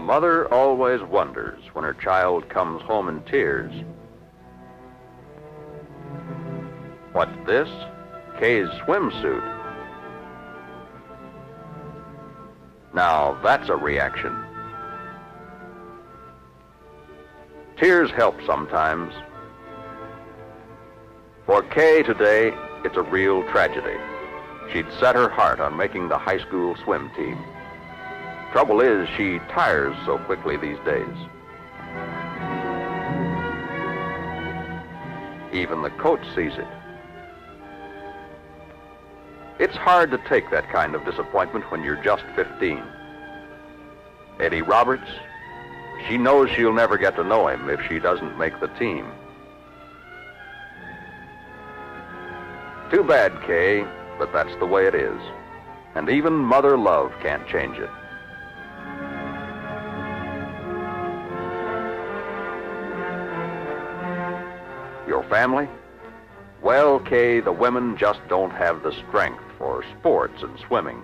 mother always wonders when her child comes home in tears. What's this? Kay's swimsuit. Now that's a reaction. Tears help sometimes. For Kay today, it's a real tragedy. She'd set her heart on making the high school swim team. Trouble is, she tires so quickly these days. Even the coach sees it. It's hard to take that kind of disappointment when you're just 15. Eddie Roberts, she knows she'll never get to know him if she doesn't make the team. Too bad, Kay, but that's the way it is. And even mother love can't change it. Your family? Well, Kay, the women just don't have the strength for sports and swimming.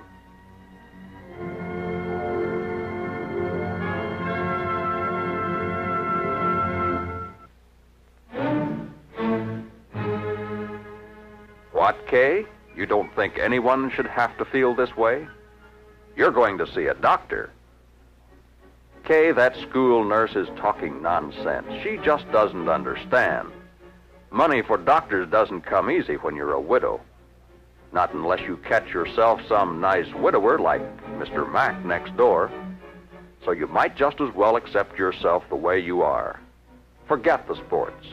What, Kay? You don't think anyone should have to feel this way? You're going to see a doctor. Kay, that school nurse is talking nonsense. She just doesn't understand. Money for doctors doesn't come easy when you're a widow. Not unless you catch yourself some nice widower like Mr. Mack next door. So you might just as well accept yourself the way you are. Forget the sports.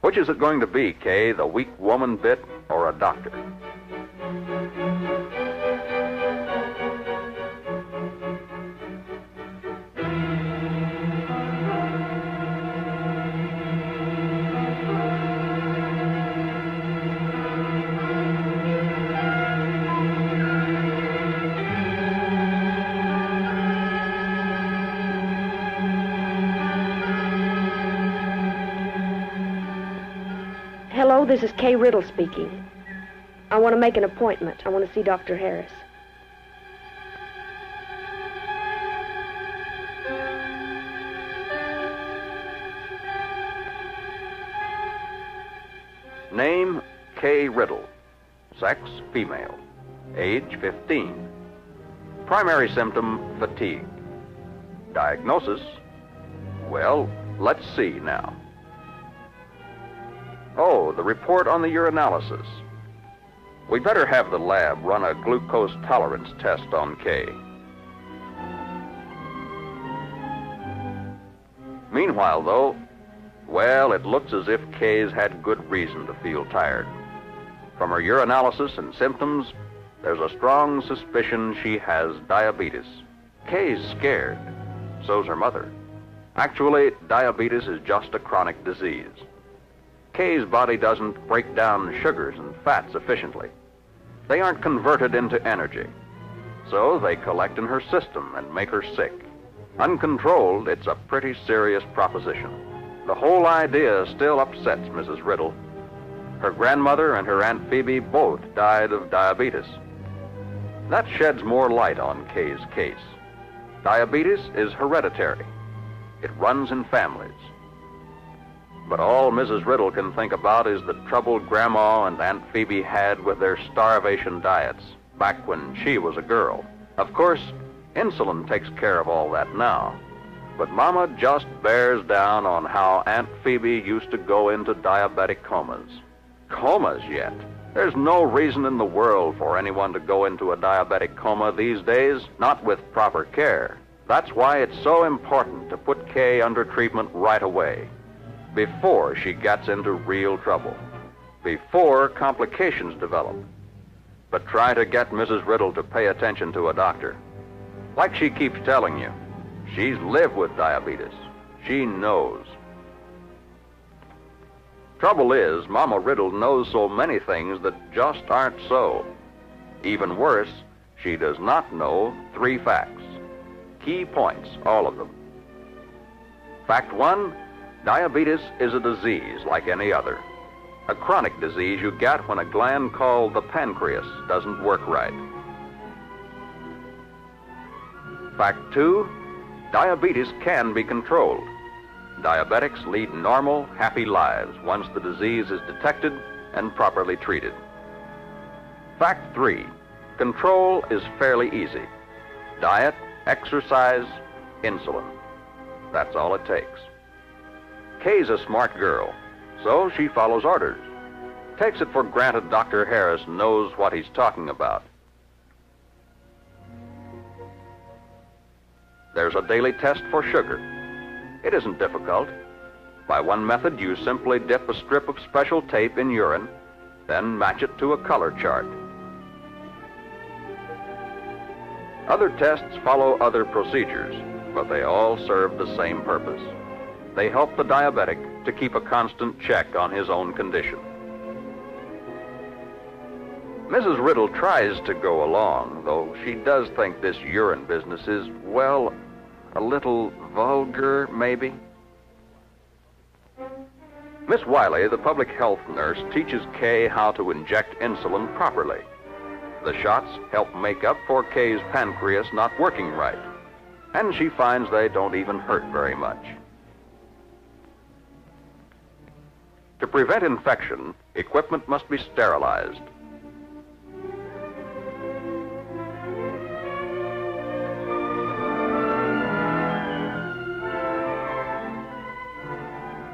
Which is it going to be, Kay, the weak woman bit or a doctor? Hello, this is Kay Riddle speaking. I want to make an appointment. I want to see Dr. Harris. Name, Kay Riddle. Sex, female. Age, 15. Primary symptom, fatigue. Diagnosis? Well, let's see now. Oh, the report on the urinalysis. We better have the lab run a glucose tolerance test on Kay. Meanwhile, though, well, it looks as if Kay's had good reason to feel tired. From her urinalysis and symptoms, there's a strong suspicion she has diabetes. Kay's scared. So's her mother. Actually, diabetes is just a chronic disease. Kay's body doesn't break down sugars and fats efficiently. They aren't converted into energy. So they collect in her system and make her sick. Uncontrolled, it's a pretty serious proposition. The whole idea still upsets Mrs. Riddle. Her grandmother and her Aunt Phoebe both died of diabetes. That sheds more light on Kay's case. Diabetes is hereditary. It runs in families. But all Mrs. Riddle can think about is the trouble Grandma and Aunt Phoebe had with their starvation diets back when she was a girl. Of course, insulin takes care of all that now. But Mama just bears down on how Aunt Phoebe used to go into diabetic comas. Comas yet? There's no reason in the world for anyone to go into a diabetic coma these days, not with proper care. That's why it's so important to put Kay under treatment right away, before she gets into real trouble, before complications develop. But try to get Mrs. Riddle to pay attention to a doctor. Like she keeps telling you, she's lived with diabetes. She knows. Trouble is, Mama Riddle knows so many things that just aren't so. Even worse, she does not know 3 facts. Key points, all of them. Fact 1, diabetes is a disease like any other. a chronic disease you get when a gland called the pancreas doesn't work right. Fact 2, diabetes can be controlled. Diabetics lead normal, happy lives once the disease is detected and properly treated. Fact 3, control is fairly easy. Diet, exercise, insulin. That's all it takes. Kay's a smart girl, so she follows orders. Takes it for granted Dr. Harris knows what he's talking about. There's a daily test for sugar. It isn't difficult. By one method, you simply dip a strip of special tape in urine, then match it to a color chart. Other tests follow other procedures, but they all serve the same purpose. They help the diabetic to keep a constant check on his own condition. Mrs. Riddle tries to go along, though she does think this urine business is, well, a little vulgar, maybe. Miss Wiley, the public health nurse, teaches Kay how to inject insulin properly. The shots help make up for Kay's pancreas not working right, and she finds they don't even hurt very much. To prevent infection, equipment must be sterilized.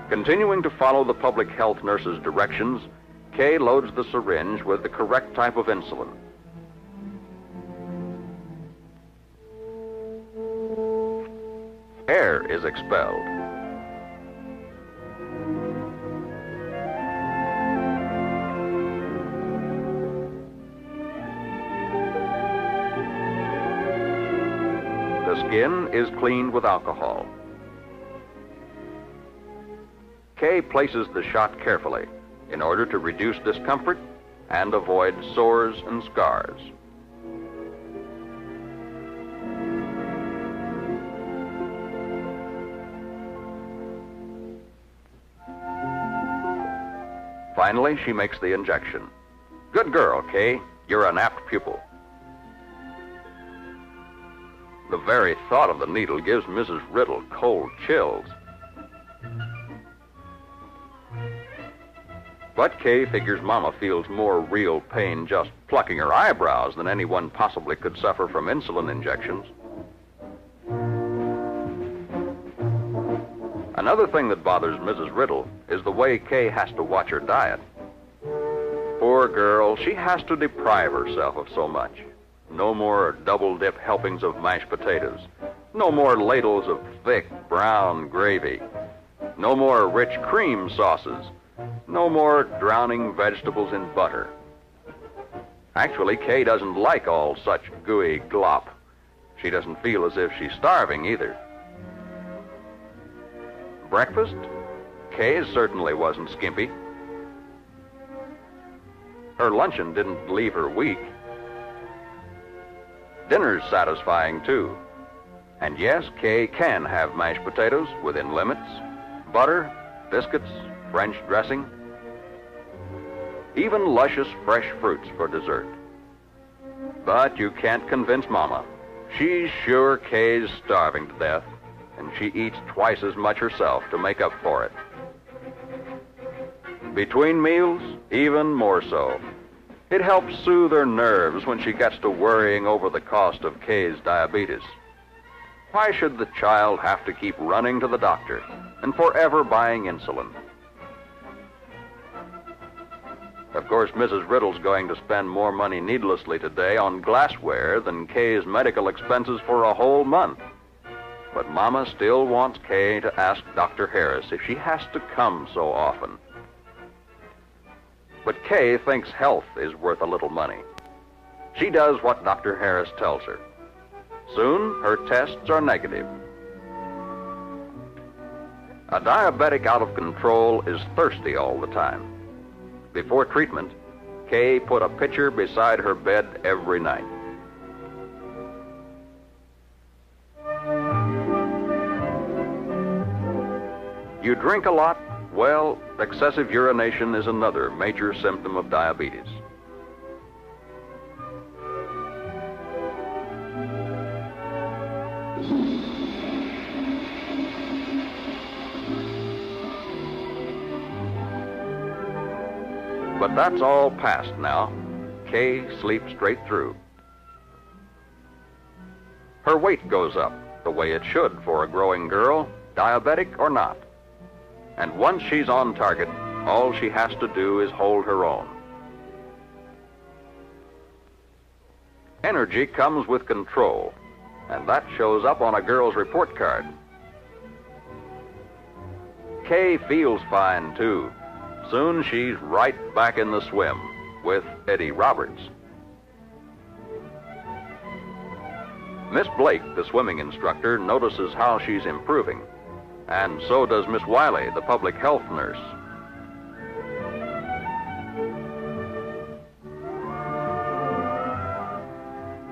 Continuing to follow the public health nurse's directions, Kay loads the syringe with the correct type of insulin. Air is expelled. The skin is cleaned with alcohol. Kay places the shot carefully in order to reduce discomfort and avoid sores and scars. Finally, she makes the injection. Good girl, Kay. You're an apt pupil. The very thought of the needle gives Mrs. Riddle cold chills. But Kay figures Mama feels more real pain just plucking her eyebrows than anyone possibly could suffer from insulin injections. Another thing that bothers Mrs. Riddle is the way Kay has to watch her diet. Poor girl, she has to deprive herself of so much. No more double-dip helpings of mashed potatoes. No more ladles of thick brown gravy. No more rich cream sauces. No more drowning vegetables in butter. Actually, Kay doesn't like all such gooey glop. She doesn't feel as if she's starving either. Breakfast? Kay certainly wasn't skimpy. Her luncheon didn't leave her weak. Dinner's satisfying, too. And yes, Kay can have mashed potatoes within limits, butter, biscuits, French dressing, even luscious fresh fruits for dessert. But you can't convince Mama. She's sure Kay's starving to death, and she eats twice as much herself to make up for it. Between meals, even more so. It helps soothe her nerves when she gets to worrying over the cost of Kay's diabetes. Why should the child have to keep running to the doctor and forever buying insulin? Of course, Mrs. Riddle's going to spend more money needlessly today on glassware than Kay's medical expenses for a whole month. But Mama still wants Kay to ask Dr. Harris if she has to come so often. But Kay thinks health is worth a little money. She does what Dr. Harris tells her. Soon, her tests are negative. A diabetic out of control is thirsty all the time. Before treatment, Kay put a pitcher beside her bed every night. You drink a lot, Well, excessive urination is another major symptom of diabetes. But that's all past now. Kay sleeps straight through. Her weight goes up, the way it should for a growing girl, diabetic or not. And once she's on target, all she has to do is hold her own. Energy comes with control, and that shows up on a girl's report card. Kay feels fine, too. Soon she's right back in the swim with Eddie Roberts. Miss Blake, the swimming instructor, notices how she's improving, and so does Miss Wiley, the public health nurse.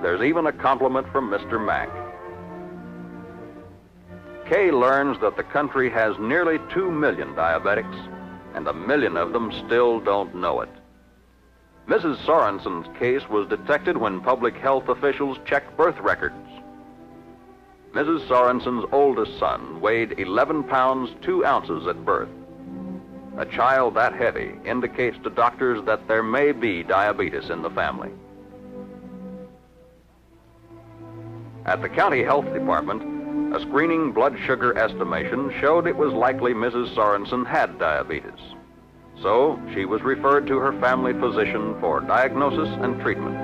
There's even a compliment from Mr. Mack. Kay learns that the country has nearly 2 million diabetics, and 1 million of them still don't know it. Mrs. Sorensen's case was detected when public health officials checked birth records. Mrs. Sorensen's oldest son weighed 11 pounds 2 ounces at birth. A child that heavy indicates to doctors that there may be diabetes in the family. At the county health department, a screening blood sugar estimation showed it was likely Mrs. Sorensen had diabetes. So she was referred to her family physician for diagnosis and treatment.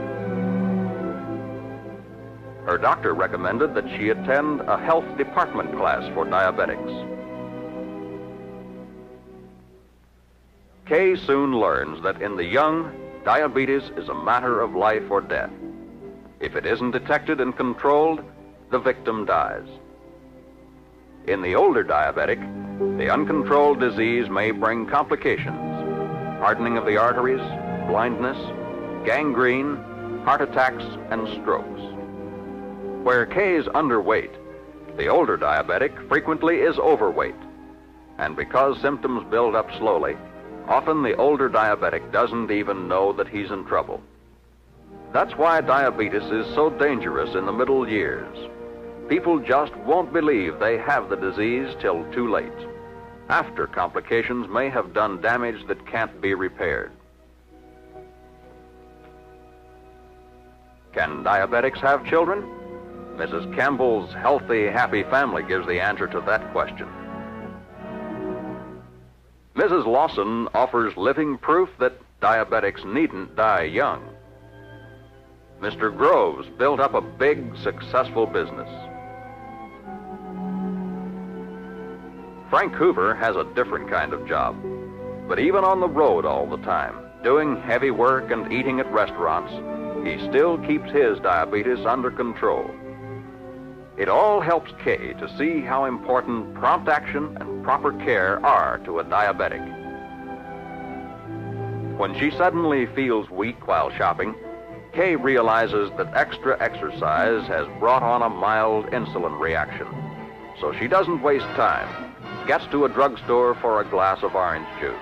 Her doctor recommended that she attend a health department class for diabetics. Kay soon learns that in the young, diabetes is a matter of life or death. If it isn't detected and controlled, the victim dies. In the older diabetic, the uncontrolled disease may bring complications: hardening of the arteries, blindness, gangrene, heart attacks, and strokes. Where Kay's underweight, the older diabetic frequently is overweight. And because symptoms build up slowly, often the older diabetic doesn't even know that he's in trouble. That's why diabetes is so dangerous in the middle years. People just won't believe they have the disease till too late, after complications may have done damage that can't be repaired. Can diabetics have children? Mrs. Campbell's Healthy, Happy Family gives the answer to that question. Mrs. Lawson offers living proof that diabetics needn't die young. Mr. Groves built up a big, successful business. Frank Hoover has a different kind of job, but even on the road all the time, doing heavy work and eating at restaurants, he still keeps his diabetes under control. It all helps Kay to see how important prompt action and proper care are to a diabetic. When she suddenly feels weak while shopping, Kay realizes that extra exercise has brought on a mild insulin reaction. So she doesn't waste time, gets to a drugstore for a glass of orange juice.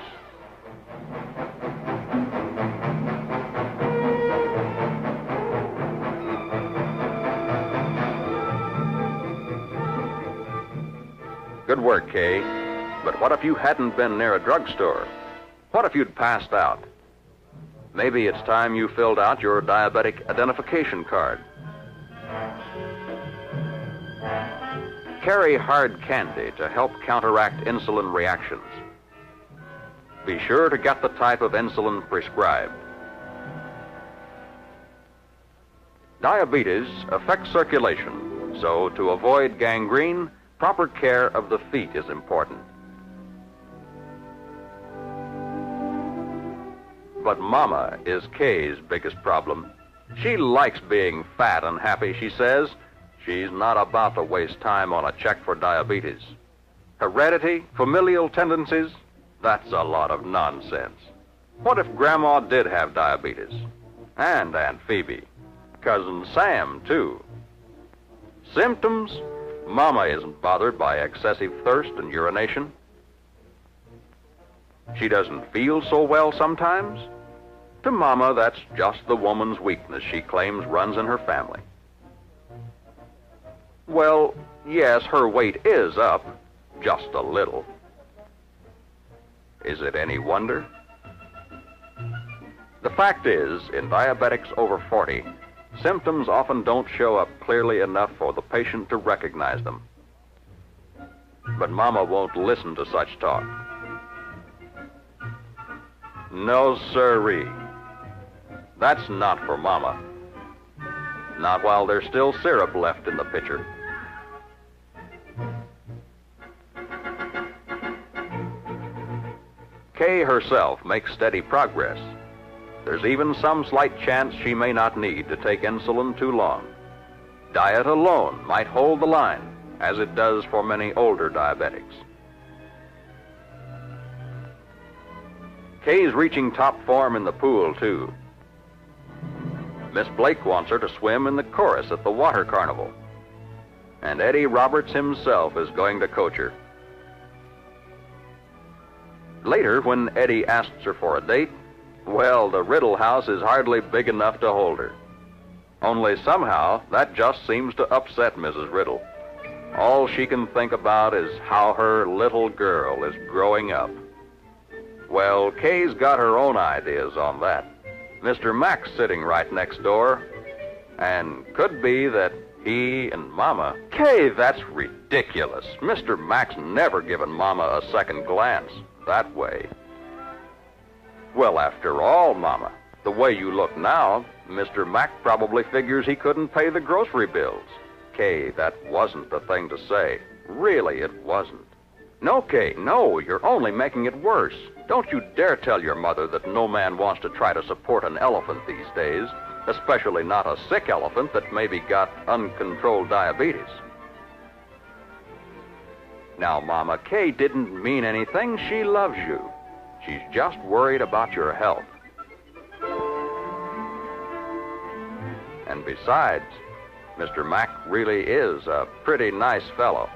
Good work, Kay. But what if you hadn't been near a drugstore? What if you'd passed out? Maybe it's time you filled out your diabetic identification card. Carry hard candy to help counteract insulin reactions. Be sure to get the type of insulin prescribed. Diabetes affects circulation, so to avoid gangrene, proper care of the feet is important. But Mama is Kay's biggest problem. She likes being fat and happy, she says. She's not about to waste time on a check for diabetes. Heredity, familial tendencies, that's a lot of nonsense. What if Grandma did have diabetes? And Aunt Phoebe. Cousin Sam, too. Symptoms? Mama isn't bothered by excessive thirst and urination. She doesn't feel so well sometimes. To Mama, that's just the woman's weakness she claims runs in her family. Well, yes, her weight is up, just a little. Is it any wonder? The fact is, in diabetics over 40, symptoms often don't show up clearly enough for the patient to recognize them. But Mama won't listen to such talk. No, sirree. That's not for Mama. Not while there's still syrup left in the pitcher. Kay herself makes steady progress. There's even some slight chance she may not need to take insulin too long. Diet alone might hold the line, as it does for many older diabetics. Kay's reaching top form in the pool, too. Miss Blake wants her to swim in the chorus at the water carnival. And Eddie Roberts himself is going to coach her. Later, when Eddie asks her for a date, well, the Riddle house is hardly big enough to hold her. Only somehow, that just seems to upset Mrs. Riddle. All she can think about is how her little girl is growing up. Well, Kay's got her own ideas on that. Mr. Mack's sitting right next door, and could be that he and Mama... Kay, that's ridiculous. Mr. Mack's never given Mama a second glance that way. Well, after all, Mama, the way you look now, Mr. Mack probably figures he couldn't pay the grocery bills. Kay, that wasn't the thing to say. Really, it wasn't. No, Kay, no, you're only making it worse. Don't you dare tell your mother that no man wants to try to support an elephant these days, especially not a sick elephant that maybe got uncontrolled diabetes. Now, Mama, Kay didn't mean anything. She loves you. She's just worried about your health. And besides, Mr. Mack really is a pretty nice fellow.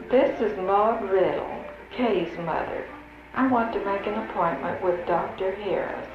This is Maud Riddle, Kay's mother. I want to make an appointment with Dr. Harris.